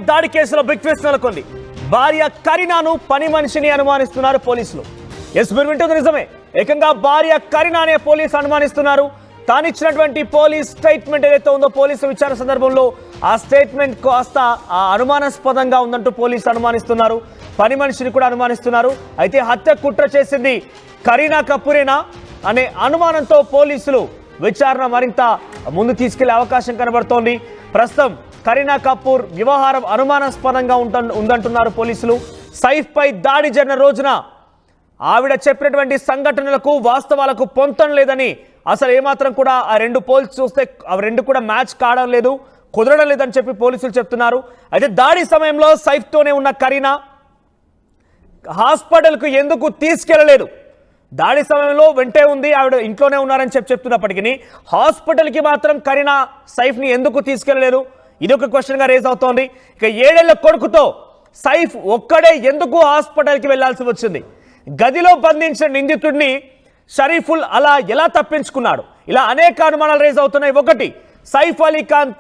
దాడి కేసులో big twist నెలకొంది. భార్య కరీనాను పని మనిషిని అనుమానిస్తున్నారు పోలీసులు. ఎస్, మీరు వింటుంది నిజమే. ఏకంగా భార్య కరీనా అనే పోలీసు అనుమానిస్తున్నారు. తానిచ్చినటువంటి పోలీస్ స్టేట్మెంట్ ఏదైతే ఉందో పోలీసు విచారణ సందర్భంలో ఆ స్టేట్మెంట్ కాస్త అనుమానాస్పదంగా ఉందంటూ పోలీసులు అనుమానిస్తున్నారు. పని మనిషిని కూడా అనుమానిస్తున్నారు. అయితే హత్య కుట్ర చేసింది కరీనా కపూరేనా అనే అనుమానంతో పోలీసులు విచారణ మరింత ముందు తీసుకెళ్లే అవకాశం కనబడుతోంది. ప్రస్తుతం కరీనా కపూర్ వ్యవహారం అనుమానాస్పదంగా ఉందంటున్నారు పోలీసులు. సైఫ్ పై దాడి జరిగిన రోజున ఆవిడ చెప్పినటువంటి సంఘటనలకు వాస్తవాలకు పొంతం లేదని, అసలు ఏమాత్రం కూడా ఆ రెండు పోల్స్ చూస్తే అవి రెండు కూడా మ్యాచ్ కావడం లేదు, కుదరడం లేదని చెప్పి పోలీసులు చెప్తున్నారు. అయితే దాడి సమయంలో సైఫ్తోనే ఉన్న కరీనా హాస్పిటల్కు ఎందుకు తీసుకెళ్లలేదు? దాడి సమయంలో వెంటే ఉంది, ఆవిడ ఇంట్లోనే ఉన్నారని చెప్తున్నప్పటికీ హాస్పిటల్కి మాత్రం కరీనా సైఫ్ని ఎందుకు తీసుకెళ్లలేదు? ఇది ఒక క్వశ్చన్గా రేజ్ అవుతోంది. ఇక 7 ఏళ్ల కొడుకుతో సైఫ్ ఒక్కడే ఎందుకు హాస్పిటల్కి వెళ్లాల్సి వచ్చింది? గదిలో బంధించిన నిందితుడిని షరీఫుల్ అలా ఎలా తప్పించుకున్నాడు? ఇలా అనేక అనుమానాలు రేజ్ అవుతున్నాయి. ఒకటి, సైఫ్ అలీ ఖాన్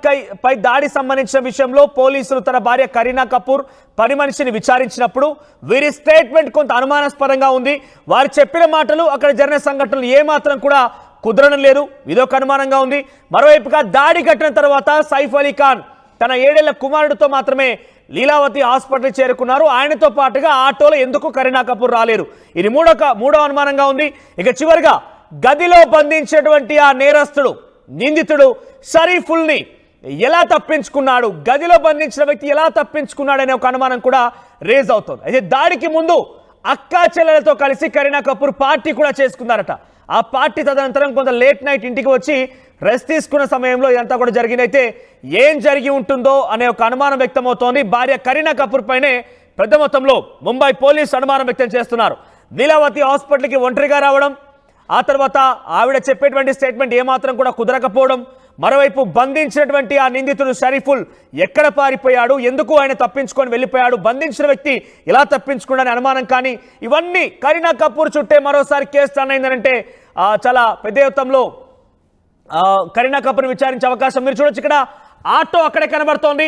పై దాడి సంబంధించిన విషయంలో పోలీసులు తన భార్య కరీనా కపూర్ పని మనిషిని విచారించినప్పుడు వీరి స్టేట్మెంట్ కొంత అనుమానాస్పదంగా ఉంది. వారు చెప్పిన మాటలు అక్కడ జరిగిన సంఘటనలు ఏమాత్రం కూడా కుదరడం లేదు, ఇదొక అనుమానంగా ఉంది. మరోవైపుగా దాడి ఘటన తర్వాత సైఫ్ అలీ ఖాన్ తన 7 ఏళ్ల కుమారుడితో మాత్రమే లీలావతి హాస్పిటల్ చేరుకున్నారు. ఆయనతో పాటుగా ఆటోలో ఎందుకు కరీనా కపూర్ రాలేరు? ఇది మూడో అనుమానంగా ఉంది. ఇక చివరిగా గదిలో బంధించినటువంటి ఆ నేరస్తుడు నిందితుడు షరీఫుల్ని ఎలా తప్పించుకున్నాడు? గదిలో బంధించిన వ్యక్తి ఎలా తప్పించుకున్నాడు అనే ఒక అనుమానం కూడా రేజ్ అవుతుంది. అయితే దాడికి ముందు అక్కా చెల్లెలతో కలిసి కరీనా కపూర్ పార్టీ కూడా చేసుకున్నారట. ఆ పార్టీ తదనంతరం కొంత లేట్ నైట్ ఇంటికి వచ్చి రెస్ట్ తీసుకున్న సమయంలో ఇదంతా కూడా జరిగింది. అయితే ఏం జరిగి ఉంటుందో అనే ఒక అనుమానం వ్యక్తమవుతోంది. భార్య కరీనా కపూర్ పైనే పెద్ద మొత్తంలో ముంబై పోలీసు అనుమానం వ్యక్తం చేస్తున్నారు. లీలావతి హాస్పిటల్కి ఒంటరిగా రావడం, ఆ తర్వాత ఆవిడ చెప్పేటువంటి స్టేట్మెంట్ ఏమాత్రం కూడా కుదరకపోవడం, మరోవైపు బంధించినటువంటి ఆ నిందితుడు షరీఫుల్ ఎక్కడ పారిపోయాడు, ఎందుకు ఆయన తప్పించుకొని వెళ్ళిపోయాడు, బంధించిన వ్యక్తి ఎలా తప్పించుకున్నాడని అనుమానం. కానీ ఇవన్నీ కరీనా కపూర్ చుట్టే మరోసారి కేసు టర్న్ అయిందనంటే చాలా పెద్ద మొత్తంలో కరీనా కపూర్ విచారించే అవకాశం. మీరు చూడొచ్చు, ఇక్కడ ఆటో అక్కడే కనబడుతోంది.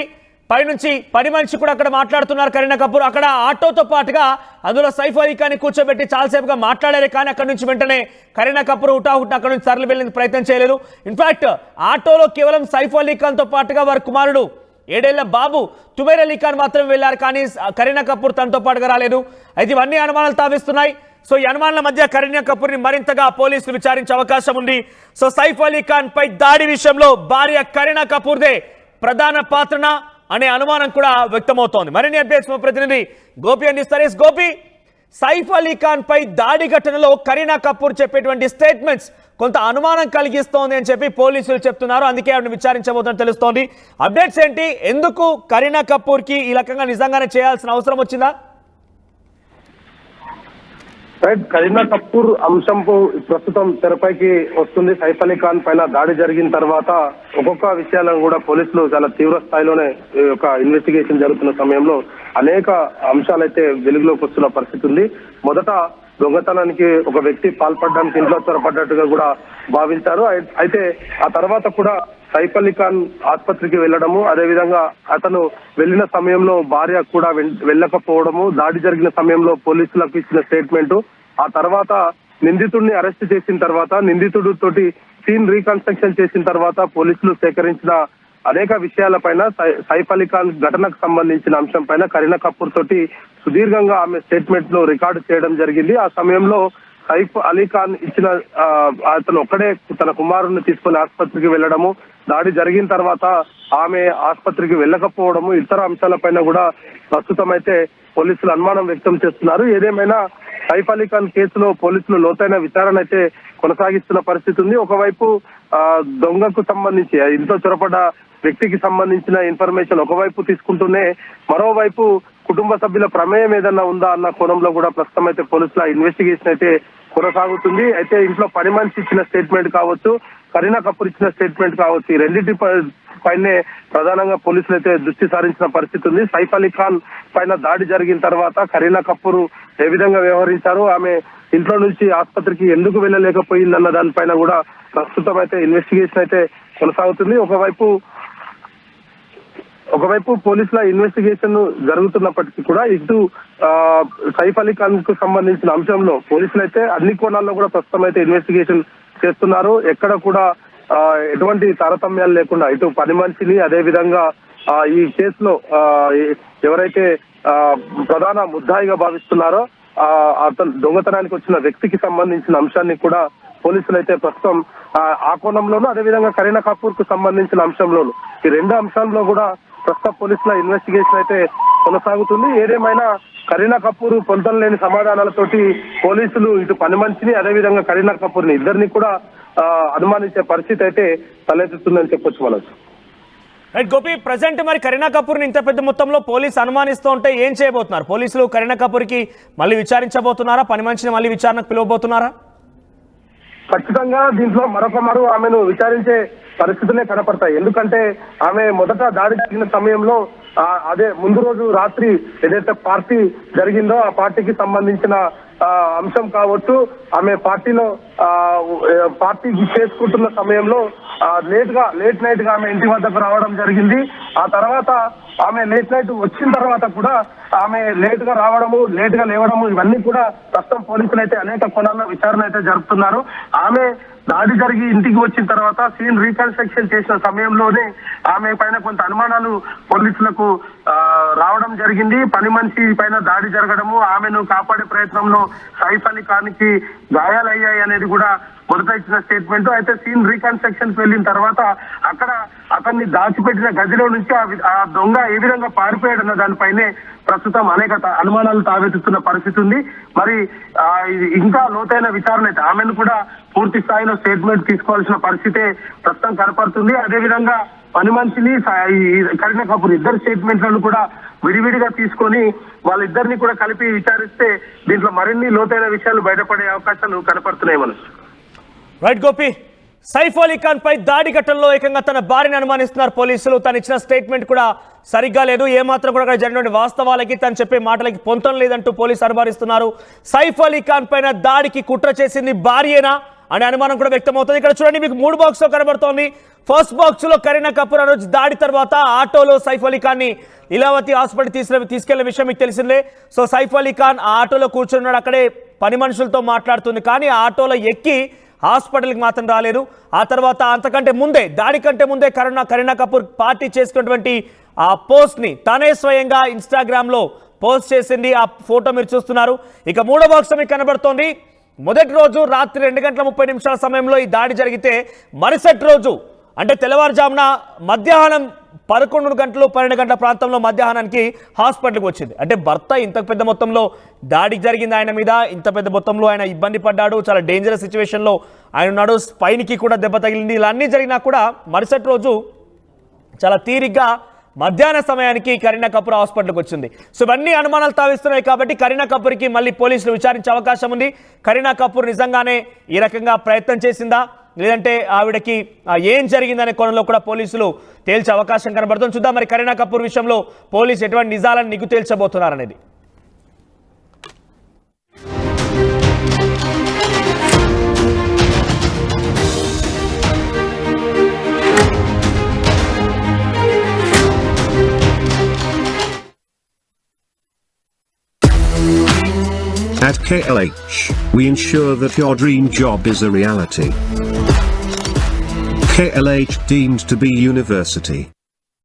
పైనుంచి పని మనిషి కూడా అక్కడ మాట్లాడుతున్నారు కరీనా కపూర్. అక్కడ ఆటోతో పాటుగా అందులో సైఫ్ అలీ ఖాన్ కూర్చోబెట్టి చాలాసేపుగా మాట్లాడారు. కానీ అక్కడి నుంచి వెంటనే కరీనా కపూర్ హుటాహుటిన అక్కడి నుంచి తరలి వెళ్ళే ప్రయత్నం చేయలేదు. ఇన్ఫాక్ట్ ఆటోలో కేవలం సైఫ్ అలీ ఖాన్తో పాటుగా వారి కుమారుడు 7 ఏళ్ల బాబు తుమైర్ అలీ ఖాన్ మాత్రం వెళ్లారు. కానీ కరీనా కపూర్ తనతో పాటుగా రాలేదు. అయితే ఇవన్నీ అనుమానాలు తావిస్తున్నాయి. సో ఈ అనుమానాల మధ్య కరీనా కపూర్ ని మరింతగా పోలీసులు విచారించే అవకాశం ఉంది. సో సైఫ్ అలీ ఖాన్ పై దాడి విషయంలో భార్య కరీనా కపూర్దే ప్రధాన పాత్రన అనే అనుమానం కూడా వ్యక్తమవుతోంది. మరిన్ని అప్డేట్స్ మా ప్రతినిధి గోపి అందిస్తారు. గోపి, సైఫ్ అలీ ఖాన్ పై దాడి ఘటనలో కరీనా కపూర్ చెప్పేటువంటి స్టేట్మెంట్స్ కొంత అనుమానం కలిగిస్తోంది అని చెప్పి పోలీసులు చెప్తున్నారు. అందుకే ఆవిడని విచారించబోతుందని తెలుస్తోంది. అప్డేట్స్ ఏంటి? ఎందుకు కరీనా కపూర్ కి ఈ రకంగా నిజంగానే చేయాల్సిన అవసరం వచ్చిందా? కరీనా కపూర్ అంశం ప్రస్తుతం తెరపైకి వస్తుంది. సైఫ్ అలీ ఖాన్ పైన దాడి జరిగిన తర్వాత ఒక్కొక్క విషయాలను కూడా పోలీసులు చాలా తీవ్ర స్థాయిలోనే ఒక ఇన్వెస్టిగేషన్ జరుగుతున్న సమయంలో అనేక అంశాలైతే వెలుగులోకి వస్తున్న పరిస్థితి ఉంది. మొదట దొంగతనానికి ఒక వ్యక్తి పాల్పడడానికి ఇంట్లో త్వరపడ్డట్టుగా కూడా భావించారు. అయితే ఆ తర్వాత కూడా సైఫ్ అలీ ఖాన్ ఆసుపత్రికి వెళ్లడము, అదేవిధంగా అతను వెళ్లిన సమయంలో భార్య కూడా వెళ్ళకపోవడము, దాడి జరిగిన సమయంలో పోలీసులకు ఇచ్చిన స్టేట్మెంట్, ఆ తర్వాత నిందితుడిని అరెస్ట్ చేసిన తర్వాత నిందితుడు తోటి సీన్ రీకన్స్ట్రక్షన్ చేసిన తర్వాత పోలీసులు సేకరించిన అనేక విషయాలపైన సైఫ్ అలీ ఖాన్ ఘటనకు సంబంధించిన అంశం పైన కరీనా కపూర్ తోటి సుదీర్ఘంగా ఆమె స్టేట్మెంట్ లో రికార్డు చేయడం జరిగింది. ఆ సమయంలో సైఫ్ అలీ ఖాన్ ఇచ్చిన అతను ఒక్కడే తన కుమారుడిని తీసుకుని ఆసుపత్రికి వెళ్లడము, దాడి జరిగిన తర్వాత ఆమె ఆసుపత్రికి వెళ్ళకపోవడము, ఇతర అంశాలపైన కూడా ప్రస్తుతం అయితే పోలీసులు అనుమానం వ్యక్తం చేస్తున్నారు. ఏదేమైనా సైఫ్ అలీ ఖాన్ కేసులో పోలీసులు లోతైన విచారణ అయితే కొనసాగిస్తున్న పరిస్థితి ఉంది. ఒకవైపు దొంగకు సంబంధించి ఇంట్లో చొరపడ్డ వ్యక్తికి సంబంధించిన ఇన్ఫర్మేషన్ ఒకవైపు తీసుకుంటూనే మరోవైపు కుటుంబ సభ్యుల ప్రమేయం ఏదన్నా ఉందా అన్న కోణంలో కూడా ప్రస్తుతం అయితే పోలీసుల ఇన్వెస్టిగేషన్ అయితే కొనసాగుతుంది. అయితే ఇంట్లో పని మనిషి ఇచ్చిన స్టేట్మెంట్ కావచ్చు, కరీనా కపూర్ ఇచ్చిన స్టేట్మెంట్ కావచ్చు, ఈ రెండింటి పైనే ప్రధానంగా పోలీసులు అయితే దృష్టి సారించిన పరిస్థితి ఉంది. సైఫ్ అలీ ఖాన్ పైన దాడి జరిగిన తర్వాత కరీనా కపూర్ ఏ విధంగా వ్యవహరించారు, ఆమె ఇంట్లో నుంచి ఆసుపత్రికి ఎందుకు వెళ్ళలేకపోయిందన్న దానిపైన కూడా ప్రస్తుతం అయితే ఇన్వెస్టిగేషన్ అయితే కొనసాగుతుంది. ఒకవైపు ఒకవైపు పోలీసుల ఇన్వెస్టిగేషన్ జరుగుతున్నప్పటికీ కూడా ఇటు సైఫ్ అలీ ఖాన్ కు సంబంధించిన అంశంలో పోలీసులు అయితే అన్ని కోణాల్లో కూడా ప్రస్తుతం అయితే ఇన్వెస్టిగేషన్ చేస్తున్నారు. ఎక్కడ కూడా ఎటువంటి తారతమ్యాలు లేకుండా ఇటు పని మనిషిని అదే విధంగా ఈ కేసులో ఎవరైతే ప్రధాన ముద్దాయిగా భావిస్తున్నారో అతను దొంగతనానికి వచ్చిన వ్యక్తికి సంబంధించిన అంశాన్ని కూడా పోలీసులు అయితే ప్రస్తుతం ఆ కోణంలోనూ అదేవిధంగా కరీనా కపూర్ కు సంబంధించిన అంశంలోను ఈ రెండు అంశాల్లో కూడా ప్రస్తుతం పోలీసుల ఇన్వెస్టిగేషన్ అయితే కొనసాగుతుంది. ఏదేమైనా కరీనా కపూర్ పొంతం లేని సమాధానాలతోటి పోలీసులు ఇటు పని మనిషిని అదేవిధంగా కరీనా కపూర్ ని ఇద్దరిని కూడా అనుమానించే పరిస్థితి అయితే తలెత్తుతుందని చెప్పొచ్చు మనం. రైట్ గోపి, ప్రజెంట్ మరి కరీనా కపూర్ ని ఇంత పెద్ద మొత్తంలో పోలీసు అనుమానిస్తూ ఉంటే ఏం చేయబోతున్నారు? పోలీసులు కరీనా కపూర్ కి మళ్ళీ విచారించబోతున్నారా? పని మనిషిని మళ్ళీ విచారణకు పిలవబోతున్నారా? ఖచ్చితంగా దీంట్లో మరొకమారు ఆమెను విచారించే పరిస్థితులే కనపడతాయి. ఎందుకంటే ఆమె మొదట దాడి జరిగిన సమయంలో అదే ముందు రోజు రాత్రి ఏదైతే పార్టీ జరిగిందో ఆ పార్టీకి సంబంధించిన అంశం కావచ్చు, ఆమె పార్టీలో పార్టీ చేసుకుంటున్న సమయంలో లేట్ నైట్ గా ఆమె ఇంటి వద్దకు రావడం జరిగింది. ఆ తర్వాత ఆమె లేట్ నైట్ వచ్చిన తర్వాత కూడా ఆమె లేట్ గా రావడము, లేట్ గా లేవడము, ఇవన్నీ కూడా ప్రస్తుతం పోలీసులు అయితే అనేక కోణాల్లో విచారణ అయితే జరుపుతున్నారు. ఆమె దాడి జరిగి ఇంటికి వచ్చిన తర్వాత సీన్ రీకన్స్ట్రక్షన్ చేసిన సమయంలోనే ఆమె పైన కొంత అనుమానాలు పోలీసులకు రావడం జరిగింది. పని మనిషి పైన దాడి జరగడము, ఆమెను కాపాడే ప్రయత్నంలో సైఫ్ అలీ ఖాన్ కి గాయాలయ్యాయి అనేది కూడా మొదట ఇచ్చిన స్టేట్మెంట్. అయితే సీన్ రీకన్స్ట్రక్షన్ వెళ్ళిన తర్వాత అక్కడ అతన్ని దాచిపెట్టిన గదిలో నుంచి ఆ దొంగ ఏ విధంగా పారిపోయాడన్న దానిపైనే ప్రస్తుతం అనేక అనుమానాలు తావెత్తుతున్న పరిస్థితి ఉంది. మరి ఇంకా లోతైన విచారణ అయితే ఆమెను కూడా పూర్తి స్థాయిలో స్టేట్మెంట్ తీసుకోవాల్సిన పరిస్థితే ప్రస్తుతం కనపడుతుంది. అదేవిధంగా పని మనిషిని కరీనా కపూర్ ఇద్దరు స్టేట్మెంట్లను కూడా విడివిడిగా తీసుకొని వాళ్ళిద్దరిని కూడా కలిపి విచారిస్తే దీంట్లో మరిన్ని లోతైన విషయాలు బయటపడే అవకాశాలు కనపడుతున్నాయి మనసు. రైట్ గోపి, సైఫ్ అలీ ఖాన్ పై దాడి ఘటనలో ఏకంగా తన భార్యని అనుమానిస్తున్నారు పోలీసులు. తను ఇచ్చిన స్టేట్మెంట్ కూడా సరిగ్గా లేదు, ఏమాత్రం కూడా అక్కడ జరిగినటువంటి వాస్తవాలకి తను చెప్పే మాటలకి పొంతం లేదంటూ పోలీసు అనుమానిస్తున్నారు. సైఫ్ అలీ ఖాన్ పైన దాడికి కుట్ర చేసింది భార్యేనా అనే అనుమానం కూడా వ్యక్తమవుతుంది. ఇక్కడ చూడండి, మీకు 3 బాక్స్ లో కనబడుతోంది. ఫస్ట్ బాక్స్ లో కరీనా కపూర్ ఆ రోజు దాడి తర్వాత ఆటోలో సైఫ్ అలీ ఖాన్ ని లీలావతి హాస్పిటల్ తీసుకెళ్లిన విషయం మీకు తెలిసిందే. సో సైఫ్ అలీ ఖాన్ ఆ ఆటోలో కూర్చున్నాడు, అక్కడే పని మనుషులతో మాట్లాడుతుంది. కానీ ఆ ఆటోలో ఎక్కి హాస్పిటల్కి మాత్రం రాలేదు. ఆ తర్వాత అంతకంటే ముందే, దాడి కంటే ముందే కరీనా కపూర్ పార్టీ చేసుకున్నటువంటి ఆ పోస్ట్ని తనే స్వయంగా ఇన్స్టాగ్రామ్లో పోస్ట్ చేసింది. ఆ ఫోటో మీరు చూస్తున్నారు. ఇక 3వ బాక్స్ మీకు కనబడుతోంది. మొదటి రోజు రాత్రి 2:30 సమయంలో ఈ దాడి జరిగితే మరుసటి రోజు అంటే తెల్లవారుజామున మధ్యాహ్నం 11 గంటలు 12 గంటల ప్రాంతంలో మధ్యాహ్నానికి హాస్పిటల్కి వచ్చింది. అంటే భర్త ఇంత పెద్ద మొత్తంలో దాడి జరిగింది ఆయన మీద, ఇంత పెద్ద మొత్తంలో ఆయన ఇబ్బంది పడ్డాడు, చాలా డేంజరస్ సిచ్యువేషన్లో ఆయన ఉన్నాడు, స్పైన్కి కూడా దెబ్బ తగిలింది. ఇలా అన్నీ జరిగినా కూడా మరుసటి రోజు చాలా తీరిగ్గా మధ్యాహ్న సమయానికి కరీనా కపూర్ హాస్పిటల్కి వచ్చింది. సో ఇవన్నీ అనుమానాలు తావిస్తున్నాయి కాబట్టి కరీనా కపూర్కి మళ్ళీ పోలీసులు విచారించే అవకాశం ఉంది. కరీనా కపూర్ నిజంగానే ఈ రకంగా ప్రయత్నం చేసిందా, లేదంటే ఆవిడకి ఏం జరిగిందనే కోణంలో కూడా పోలీసులు తేల్చే అవకాశం కనబడుతుంది. చూద్దాం మరి కరీనా కపూర్ విషయంలో పోలీసు ఎటువంటి నిజాలను నిగ్గు తేల్చబోతున్నారనేది. At KLH, we ensure that your dream job is a reality. KLH deemed to be university.